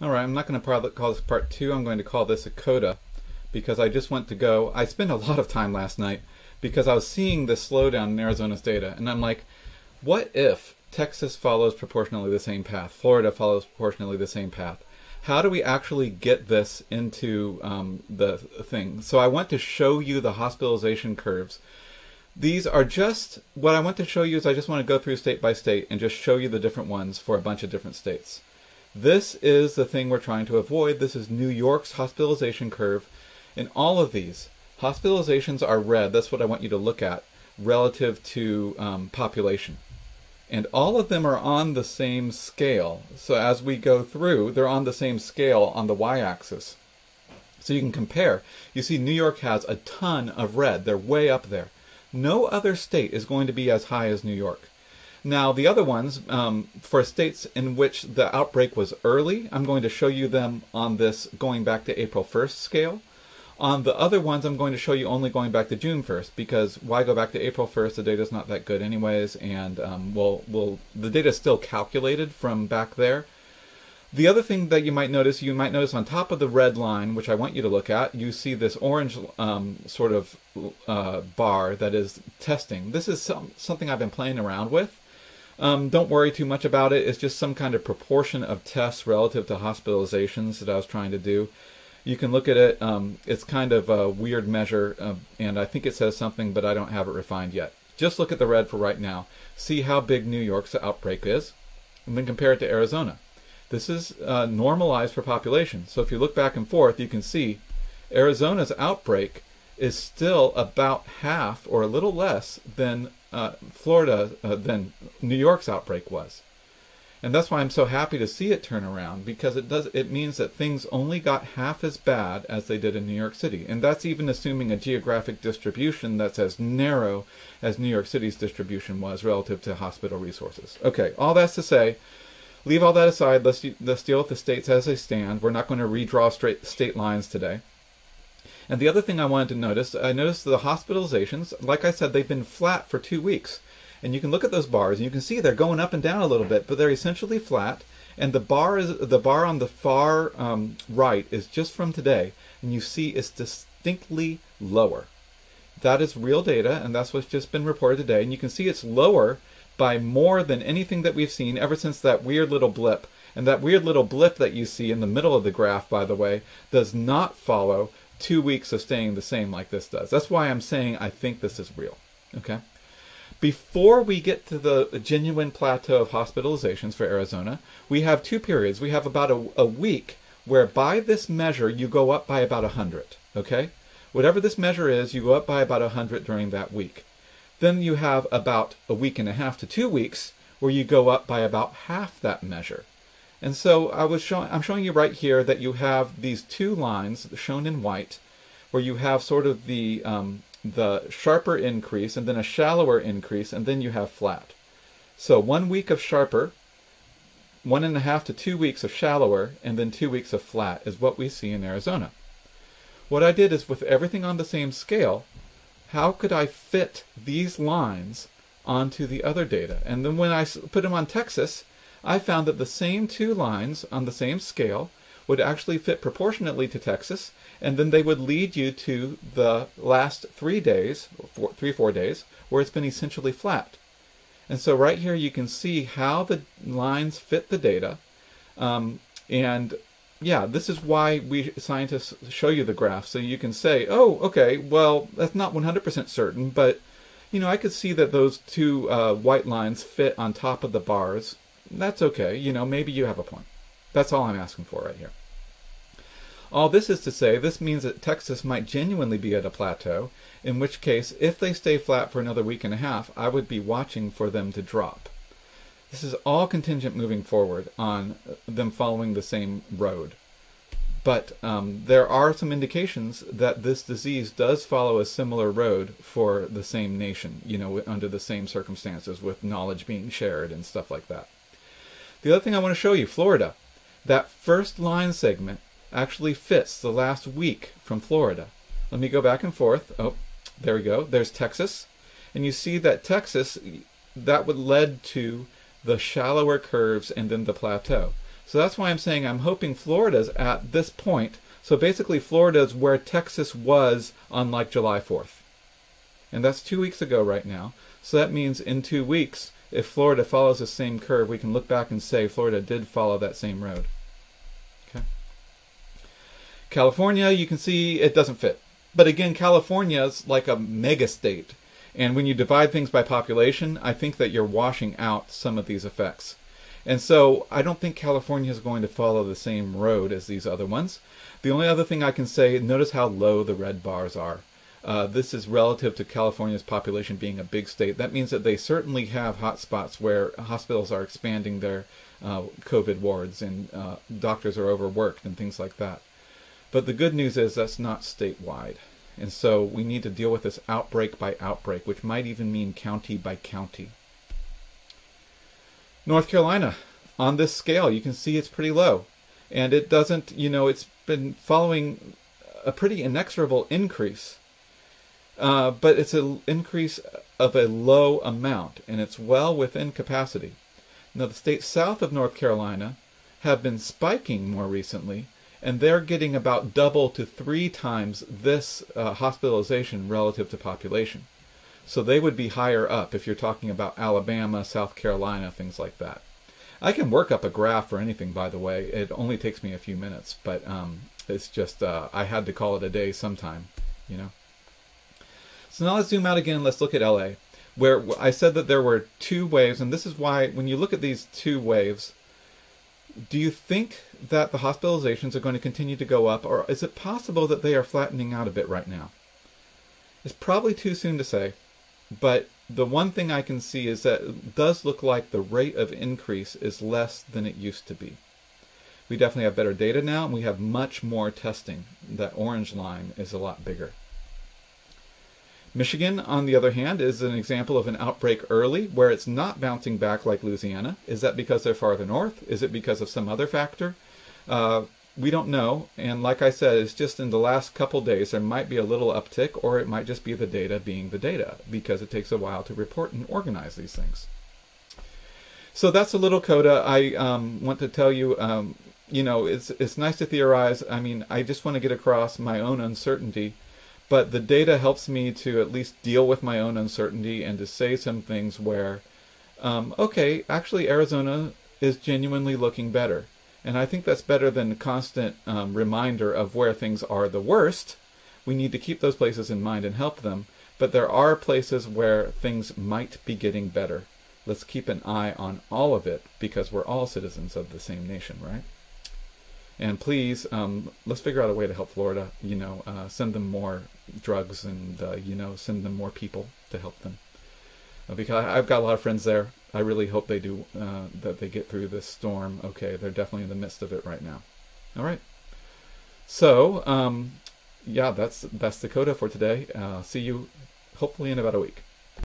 Alright, I'm not going to call this part 2, I'm going to call this a Coda, because I just went to go, I spent a lot of time last night, because I was seeing this slowdown in Arizona's data, and I'm like, what if Texas follows proportionally the same path, Florida follows proportionally the same path? How do we actually get this into the thing? So I want to show you the hospitalization curves. These are just, what I want to show you is I just want to go through state by state and just show you the different ones for a bunch of different states. This is the thing we're trying to avoid. This is New York's hospitalization curve. In all of these, hospitalizations are red. That's what I want you to look at relative to population. And all of them are on the same scale. So as we go through, they're on the same scale on the y-axis. So you can compare. You see New York has a ton of red. They're way up there. No other state is going to be as high as New York. Now, the other ones, for states in which the outbreak was early, I'm going to show you them on this going back to April 1st scale. On the other ones, I'm going to show you only going back to June 1st, because why go back to April 1st? The data's not that good anyways, and the data is still calculated from back there. The other thing that you might notice on top of the red line, which I want you to look at, you see this orange sort of bar that is testing. This is something I've been playing around with. Don't worry too much about it. It's just some kind of proportion of tests relative to hospitalizations that I was trying to do. You can look at it. It's kind of a weird measure, and I think it says something, but I don't have it refined yet. Just look at the red for right now. See how big New York's outbreak is, and then compare it to Arizona. This is normalized for population. So if you look back and forth, you can see Arizona's outbreak is still about half or a little less than than New York's outbreak was. And that's why I'm so happy to see it turn around, because it means that things only got half as bad as they did in New York City. And that's even assuming a geographic distribution that's as narrow as New York City's distribution was relative to hospital resources. Okay, all that's to say, leave all that aside. Let's deal with the states as they stand. We're not going to redraw straight state lines today. And the other thing I wanted to notice, I noticed the hospitalizations, like I said, they've been flat for 2 weeks. And you can look at those bars and you can see they're going up and down a little bit, but they're essentially flat. And the bar on the far right is just from today, and you see it's distinctly lower. That is real data, and that's what's just been reported today. And you can see it's lower by more than anything that we've seen ever since that weird little blip. And that weird little blip that you see in the middle of the graph, by the way, does not follow 2 weeks of staying the same like this does. That's why I'm saying I think this is real. Okay? Before we get to the genuine plateau of hospitalizations for Arizona, we have 2 periods. We have about a week where by this measure you go up by about 100. Okay? Whatever this measure is, you go up by about 100 during that week. Then you have about a week and a half to 2 weeks where you go up by about half that measure. And so I'm showing you right here that you have these 2 lines shown in white, where you have sort of the sharper increase and then a shallower increase, and then you have flat. So 1 week of sharper, 1.5 to 2 weeks of shallower, and then 2 weeks of flat is what we see in Arizona. What I did is, with everything on the same scale, how could I fit these lines onto the other data? And then when I put them on Texas, I found that the same 2 lines on the same scale would actually fit proportionately to Texas, and then they would lead you to the last 3 days, 4 days, where it's been essentially flat. And so right here you can see how the lines fit the data. And yeah, this is why we scientists show you the graph, so you can say, oh, okay, well, that's not 100% certain, but you know, I could see that those 2 white lines fit on top of the bars. That's okay, you know, maybe you have a point. That's all I'm asking for right here. All this is to say, this means that Texas might genuinely be at a plateau, in which case, if they stay flat for another week and a half, I would be watching for them to drop. This is all contingent moving forward on them following the same road. But there are some indications that this disease does follow a similar road for the same nation, you know, under the same circumstances, with knowledge being shared and stuff like that. The other thing I want to show you, Florida. That first line segment actually fits the last week from Florida. Let me go back and forth. Oh, there we go. There's Texas. And you see that Texas, that would lead to the shallower curves and then the plateau. So that's why I'm saying I'm hoping Florida's at this point. So basically Florida is where Texas was on like July 4th. And that's 2 weeks ago right now. So that means in 2 weeks, if Florida follows the same curve, we can look back and say Florida did follow that same road. Okay. California, you can see it doesn't fit. But again, California is like a mega state. And when you divide things by population, I think that you're washing out some of these effects. And so I don't think California is going to follow the same road as these other ones. The only other thing I can say, notice how low the red bars are. This is relative to California's population being a big state. That means that they certainly have hotspots where hospitals are expanding their COVID wards and doctors are overworked and things like that. But the good news is that's not statewide. And so we need to deal with this outbreak by outbreak, which might even mean county by county. North Carolina, on this scale, you can see it's pretty low. And it doesn't, it's been following a pretty inexorable increase. But it's an increase of a low amount, and it's well within capacity. Now, the states south of North Carolina have been spiking more recently, and they're getting about double to 3 times this hospitalization relative to population. So they would be higher up if you're talking about Alabama, South Carolina, things like that. I can work up a graph for anything, by the way. It only takes me a few minutes, but it's just I had to call it a day sometime, So now let's zoom out again and let's look at LA, where I said that there were 2 waves, and this is why when you look at these 2 waves, do you think that the hospitalizations are going to continue to go up, or is it possible that they are flattening out a bit right now? It's probably too soon to say, but the one thing I can see is that it does look like the rate of increase is less than it used to be. We definitely have better data now, and we have much more testing. That orange line is a lot bigger. Michigan, on the other hand, is an example of an outbreak early where it's not bouncing back like Louisiana. Is that because they're farther north? Is it because of some other factor? We don't know. And like I said, it's just in the last couple days there might be a little uptick, or it might just be the data being the data, because it takes a while to report and organize these things. So that's a little Coda. I want to tell you, it's nice to theorize. I mean, I just want to get across my own uncertainty. But the data helps me to at least deal with my own uncertainty and to say some things where, okay, actually Arizona is genuinely looking better. And I think that's better than a constant reminder of where things are the worst. We need to keep those places in mind and help them. But there are places where things might be getting better. Let's keep an eye on all of it, because we're all citizens of the same nation, right? And please, let's figure out a way to help Florida, send them more drugs and, send them more people to help them. Because I've got a lot of friends there. I really hope they do, that they get through this storm. Okay, they're definitely in the midst of it right now. All right. So, yeah, that's the Coda for today. See you hopefully in about a week.